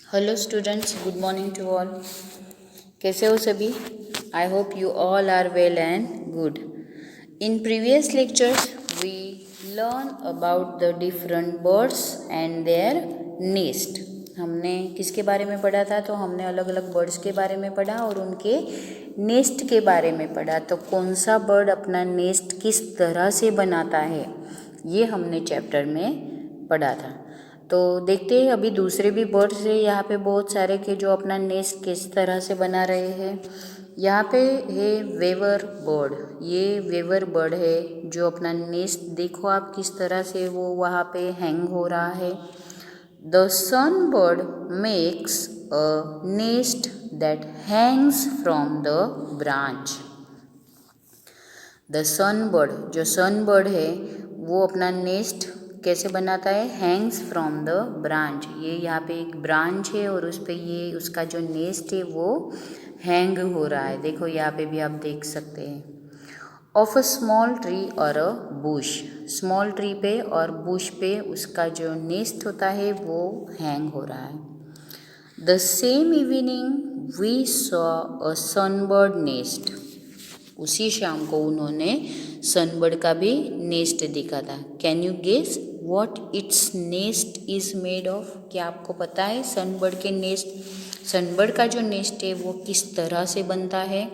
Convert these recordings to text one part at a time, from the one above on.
Hello students, good morning to all. कैसे हो सभी? I hope you all are well and good. In previous lectures we learn about the different birds and their nest. हमने किसके बारे में पढ़ा था? तो हमने अलग अलग बर्ड्स के बारे में पढ़ा और उनके नेस्ट के बारे में पढ़ा। तो कौन सा बर्ड अपना नेस्ट किस तरह से बनाता है, ये हमने चैप्टर में पढ़ा था। तो देखते हैं अभी दूसरे भी बर्ड्स है यहाँ पे बहुत सारे के जो अपना नेस्ट किस तरह से बना रहे हैं। यहाँ पे है वेवर बर्ड। ये वेवर बर्ड है जो अपना नेस्ट देखो आप किस तरह से वो वहाँ पे हैंग हो रहा है। The sunbird makes a nest that hangs from the branch. The sunbird, जो सन बर्ड है वो अपना नेस्ट कैसे बनाता है? Hanks from the branch. ये यहाँ पे एक ब्रांच है और उस पर ये उसका जो नेस्ट है वो हैंग हो रहा है। देखो यहाँ पे भी आप देख सकते हैं। ऑफ अ स्मॉल ट्री और अ बुश। स्मॉल ट्री पे और बुश पे उसका जो नेस्ट होता है वो हैंग हो रहा है। The same evening we saw a sunbird nest. उसी शाम को उन्होंने सनबर्ड का भी नेस्ट देखा था। Can you guess what its nest is made of? क्या आपको पता है सनबर्ड के नेस्ट, सनबर्ड का जो नेस्ट है वो किस तरह से बनता है?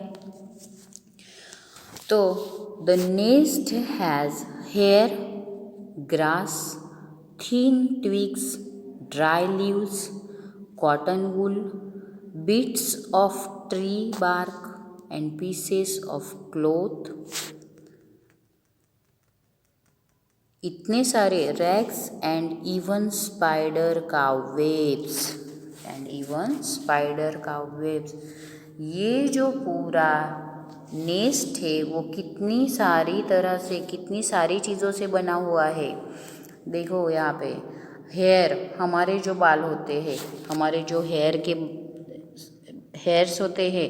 तो the nest has hair, grass, thin twigs, dry leaves, cotton wool, bits of tree bark and pieces of cloth। इतने सारे रैग्स एंड इवन स्पाइडर काव वेब्स। ये जो पूरा नेस्ट है वो कितनी सारी तरह से, कितनी सारी चीज़ों से बना हुआ है। देखो यहाँ पे हेयर, हमारे जो बाल होते हैं, हमारे जो हेयर्स होते हैं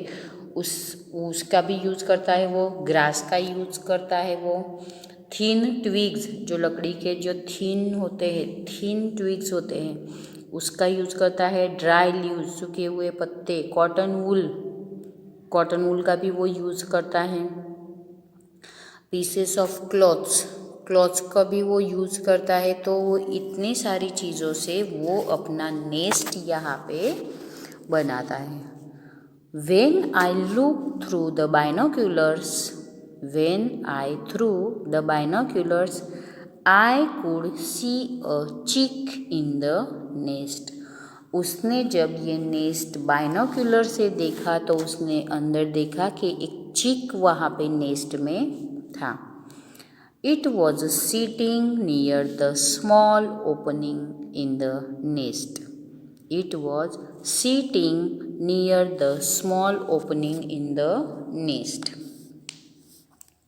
उसका भी यूज़ करता है वो। ग्रास का यूज़ करता है वो। थिन ट्विग्स, जो लकड़ी के जो थिन ट्विग्स होते हैं उसका यूज़ करता है। ड्राई लीव्स, सूखे हुए पत्ते। कॉटन वूल का भी वो यूज़ करता है। पीसेस ऑफ क्लॉथ्स का भी वो यूज़ करता है। तो वो इतनी सारी चीज़ों से वो अपना नेस्ट यहाँ पे बनाता है। When I looked through the binoculars, I could see a chick in the nest। उसने जब ये नेस्ट बाइनोक्यूलर से देखा तो उसने अंदर देखा कि एक चिक वहाँ पे नेस्ट में था। It was sitting near the small opening in the nest। It was sitting near the small opening in the nest।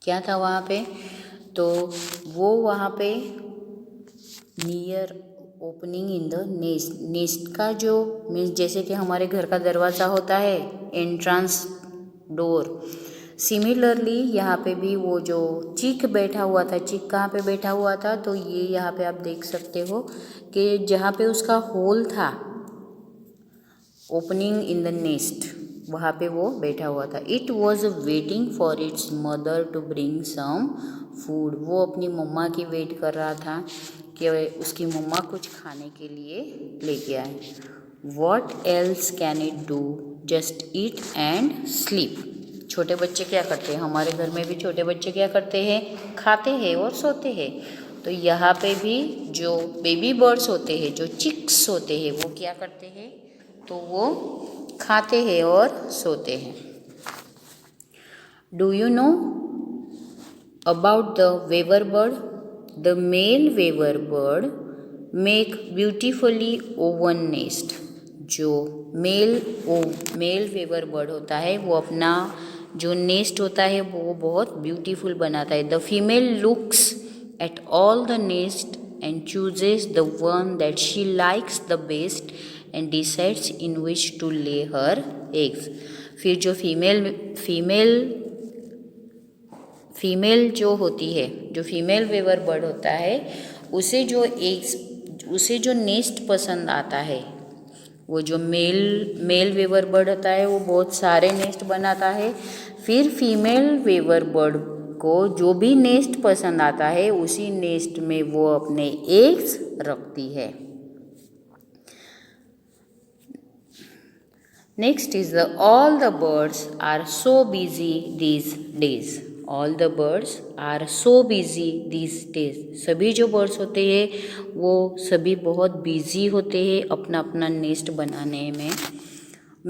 क्या था वहाँ पे? तो वो वहाँ पे near opening in the nest का जो मीन्स जैसे कि हमारे घर का दरवाज़ा होता है, एंट्रेंस डोर, सिमिलरली यहाँ पे भी वो जो चिक बैठा हुआ था। चिक कहाँ पे बैठा हुआ था? तो ये यहाँ पे आप देख सकते हो कि जहाँ पे उसका होल था, ओपनिंग इन द नेस्ट, वहाँ पे वो बैठा हुआ था। It was waiting for its mother to bring some food. वो अपनी मम्मा की वेट कर रहा था कि उसकी मम्मा कुछ खाने के लिए लेके आए। What else can it do? Just eat and sleep. छोटे बच्चे क्या करते हैं? हमारे घर में भी छोटे बच्चे क्या करते हैं? खाते हैं और सोते हैं। तो यहाँ पे भी जो बेबी बर्ड्स होते हैं, जो चिक्स होते हैं, वो क्या करते हैं? तो वो खाते हैं और सोते हैं। Do you know about the weaver bird? The male weaver bird make beautifully own nest. जो मेल वेवर बर्ड होता है वो अपना जो नेस्ट होता है वो बहुत ब्यूटीफुल बनाता है। The female looks at all the nest and chooses the one that she likes the best and decides in which to lay her eggs. फिर जो फीमेल जो होती है, जो फीमेल वेवर बर्ड होता है, उसे जो नेस्ट पसंद आता है वो जो मेल वेवर बर्ड होता है वो बहुत सारे नेस्ट बनाता है। फिर फीमेल वेवर बर्ड को जो भी नेस्ट पसंद आता है उसी नेस्ट में वो अपने एग्स रखती है। Next is all the birds are so busy these days. All the birds are so busy these days. सभी जो बर्ड्स होते हैं वो सभी बहुत बिजी होते हैं अपना अपना नेस्ट बनाने में।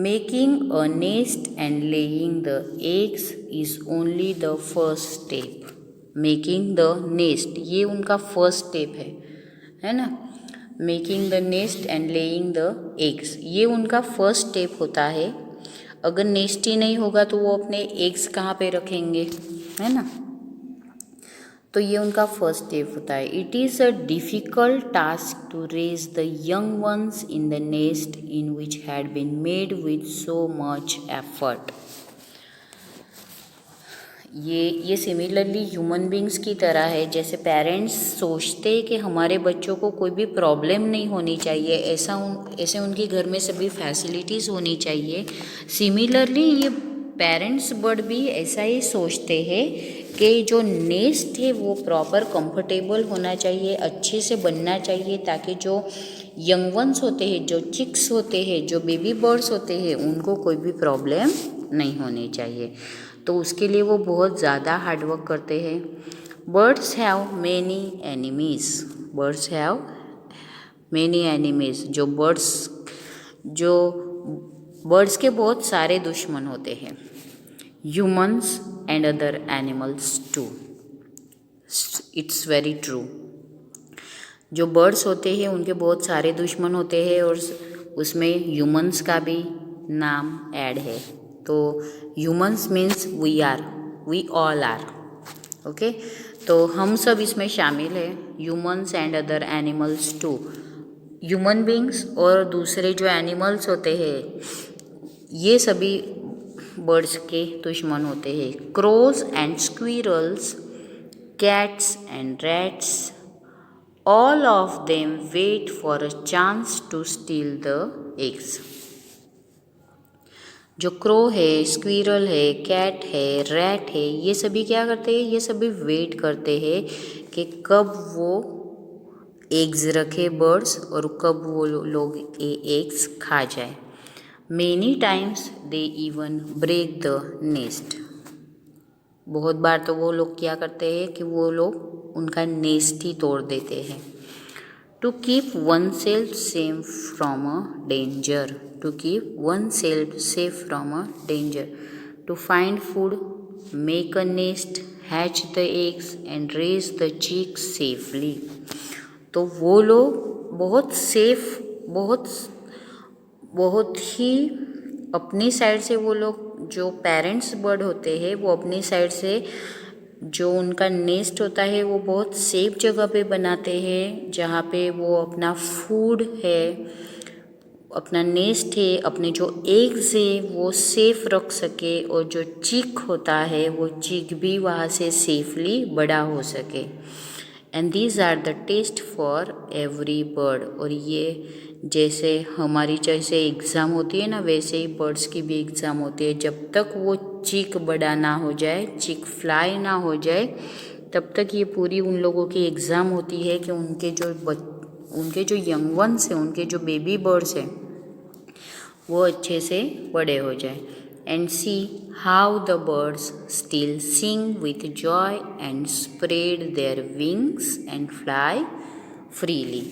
Making a nest and laying the eggs is only the first step. Making the nest ये उनका फर्स्ट स्टेप है ना। Making the nest and laying the eggs ये उनका फर्स्ट स्टेप होता है। अगर नेस्ट ही नहीं होगा तो वो अपने एग्स कहाँ पे रखेंगे, है ना। तो ये उनका फर्स्ट स्टेप होता है। It is a difficult task to raise the young ones in the nest in which had been made with so much effort. ये सिमिलरली ह्यूमन बींग्स की तरह है। जैसे पेरेंट्स सोचते हैं कि हमारे बच्चों को कोई भी प्रॉब्लम नहीं होनी चाहिए, ऐसे उनके घर में सभी फैसिलिटीज़ होनी चाहिए। सिमिलरली ये पेरेंट्स बर्ड भी ऐसा ही सोचते हैं कि जो नेस्ट है वो प्रॉपर कंफर्टेबल होना चाहिए, अच्छे से बनना चाहिए, ताकि जो यंग वंस होते हैं, जो चिक्स होते हैं, जो बेबी बर्ड्स होते हैं, उनको कोई भी प्रॉब्लम नहीं होनी चाहिए। तो उसके लिए वो बहुत ज़्यादा हार्डवर्क करते हैं। Birds have many enemies. Birds have many enemies. जो बर्ड्स के बहुत सारे दुश्मन होते हैं। Humans and other animals too. It's very true. जो बर्ड्स होते हैं उनके बहुत सारे दुश्मन होते हैं और उसमें ह्यूमन्स का भी नाम ऐड है। तो humans means we all are, okay. तो हम सब इसमें शामिल है, humans and other animals too. Human beings और दूसरे जो एनिमल्स होते हैं ये सभी बर्ड्स के दुश्मन होते हैं। Crows and squirrels, cats and rats, all of them wait for a chance to steal the eggs. जो क्रो है, स्क्विरल है, कैट है, रैट है, ये सभी क्या करते हैं, ये सभी वेट करते हैं कि कब वो एग्स रखे बर्ड्स और कब वो लोग एग्स खा जाए। Many times they even break the nest. बहुत बार तो वो लोग क्या करते हैं कि वो लोग उनका नेस्ट ही तोड़ देते हैं। To keep oneself safe from a danger. To keep oneself safe from a danger. To find food, make a nest, hatch the eggs and raise the chicks safely. तो वो लोग बहुत सेफ, बहुत ही अपनी साइड से वो लोग जो पेरेंट्स बर्ड होते हैं वो अपनी साइड से जो उनका नेस्ट होता है वो बहुत सेफ जगह पे बनाते हैं, जहाँ पे वो अपना फूड है, अपना नेस्ट है, अपने जो एग्स है वो सेफ रख सके और जो चिक होता है वो चिक भी वहाँ से सेफली बड़ा हो सके। And these are the test for every bird. और ये जैसे हमारी जैसे एग्ज़ाम होती है ना, वैसे ही बर्ड्स की भी एग्ज़ाम होती है। जब तक वो चिक बड़ा ना हो जाए, चिक फ्लाई ना हो जाए, तब तक ये पूरी उन लोगों की एग्ज़ाम होती है कि उनके जो यंग वंस हैं, उनके जो बेबी बर्ड्स हैं, वो अच्छे से बड़े हो जाए। And see how the birds still Singh with Joy and spread their wings and fly freely.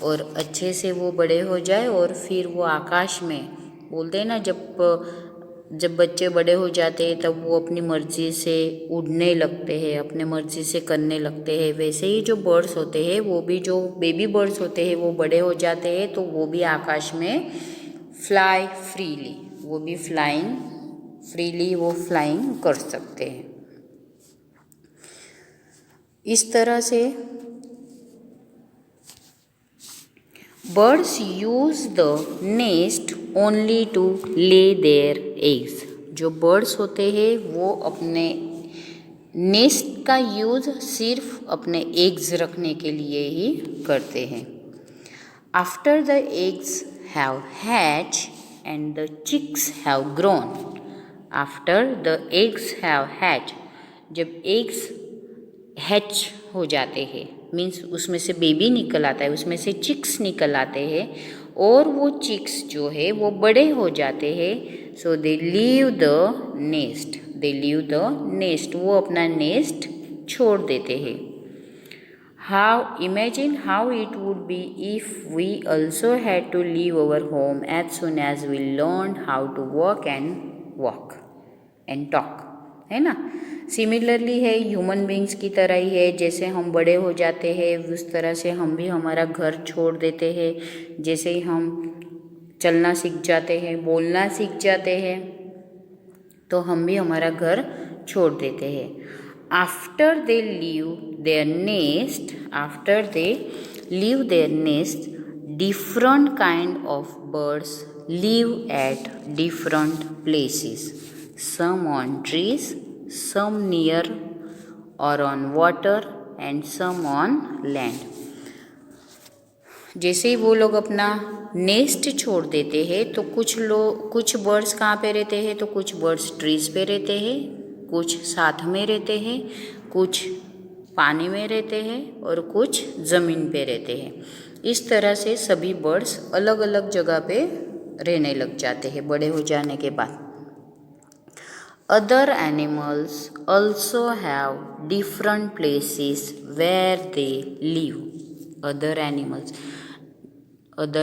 और अच्छे से वो बड़े हो जाए और फिर वो आकाश में, बोलते हैं ना, जब बच्चे बड़े हो जाते हैं तब वो अपनी मर्ज़ी से उड़ने लगते हैं, अपने मर्ज़ी से करने लगते हैं। वैसे ही जो बर्ड्स होते हैं वो भी, जो बेबी बर्ड्स होते हैं वो बड़े हो जाते हैं तो वो भी आकाश में फ्लाई फ्रीली, वो भी फ्लाइंग फ्रीली वो फ्लाइंग कर सकते हैं। इस तरह से birds use the nest only to lay their eggs. जो बर्ड्स होते हैं वो अपने नेस्ट का यूज सिर्फ अपने एग्स रखने के लिए ही करते हैं। After the eggs have hatched and the chicks have grown. After the eggs have hatched, जब eggs hatch हो जाते हैं मीन्स उसमें से बेबी निकल आता है, उसमें से चिक्स निकल आते हैं और वो चिक्स जो है वो बड़े हो जाते हैं. So they leave the nest, they leave the nest, वो अपना नेस्ट छोड़ देते हैं. How imagine how it would be if we also had to leave our home as soon as we learned how to walk and talk. है ना. Similarly है, human beings की तरह ही है. जैसे हम बड़े हो जाते हैं उस तरह से हम भी हमारा घर छोड़ देते हैं. जैसे ही हम चलना सीख जाते हैं, बोलना सीख जाते हैं, तो हम भी हमारा घर छोड़ देते हैं. After they leave their nest, different kind of birds live at different places. Some on trees, some near or on water, and some on land. जैसे ही वो लोग अपना नेस्ट छोड़ देते हैं तो कुछ बर्ड्स कहाँ पे रहते हैं, तो कुछ बर्ड्स ट्रीज पे रहते हैं, कुछ साथ में रहते हैं, कुछ पानी में रहते हैं और कुछ ज़मीन पे रहते हैं. इस तरह से सभी बर्ड्स अलग अलग जगह पे रहने लग जाते हैं बड़े हो जाने के बाद. Other animals also have different places where they live. Other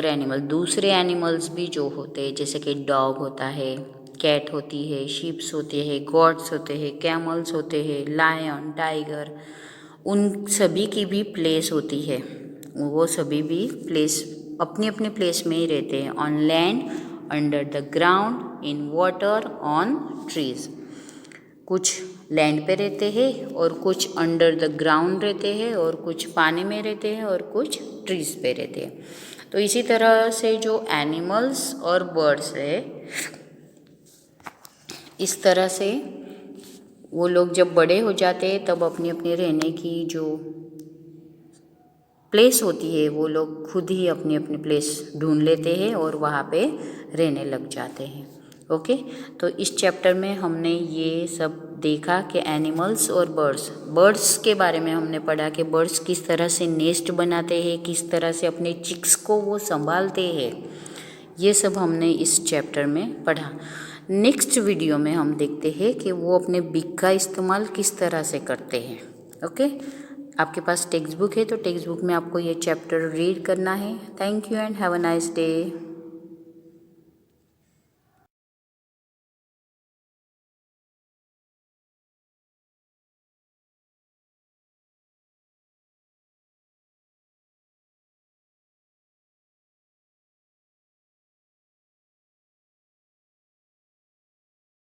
animal दूसरे एनिमल्स भी जो होते हैं, जैसे कि डॉग होता है, कैट होती है, शीप्स होते हैं, गॉट्स होते हैं, कैमल्स होते हैं, लायन, टाइगर, उन सभी की भी प्लेस होती है. वो सभी भी प्लेस अपनी अपनी प्लेस में ही रहते हैं. On land, under the ground, in water, on trees. कुछ लैंड पे रहते हैं और कुछ अंडर द ग्राउंड रहते हैं और कुछ पानी में रहते हैं और कुछ ट्रीज पे रहते हैं. तो इसी तरह से जो एनिमल्स और बर्ड्स है, इस तरह से वो लोग जब बड़े हो जाते हैं तब अपनी अपनी रहने की जो प्लेस होती है वो लोग खुद ही अपनी अपनी प्लेस ढूंढ लेते हैं और वहाँ पे रहने लग जाते हैं. ओके, तो इस चैप्टर में हमने ये सब देखा कि एनिमल्स और बर्ड्स के बारे में हमने पढ़ा कि बर्ड्स किस तरह से नेस्ट बनाते हैं, किस तरह से अपने चिक्स को वो संभालते हैं. ये सब हमने इस चैप्टर में पढ़ा. नेक्स्ट वीडियो में हम देखते हैं कि वो अपने बिक का इस्तेमाल किस तरह से करते हैं. ओके, आपके पास टेक्स्ट बुक है तो टेक्स्ट बुक में आपको ये चैप्टर रीड करना है. Thank you and have a nice day.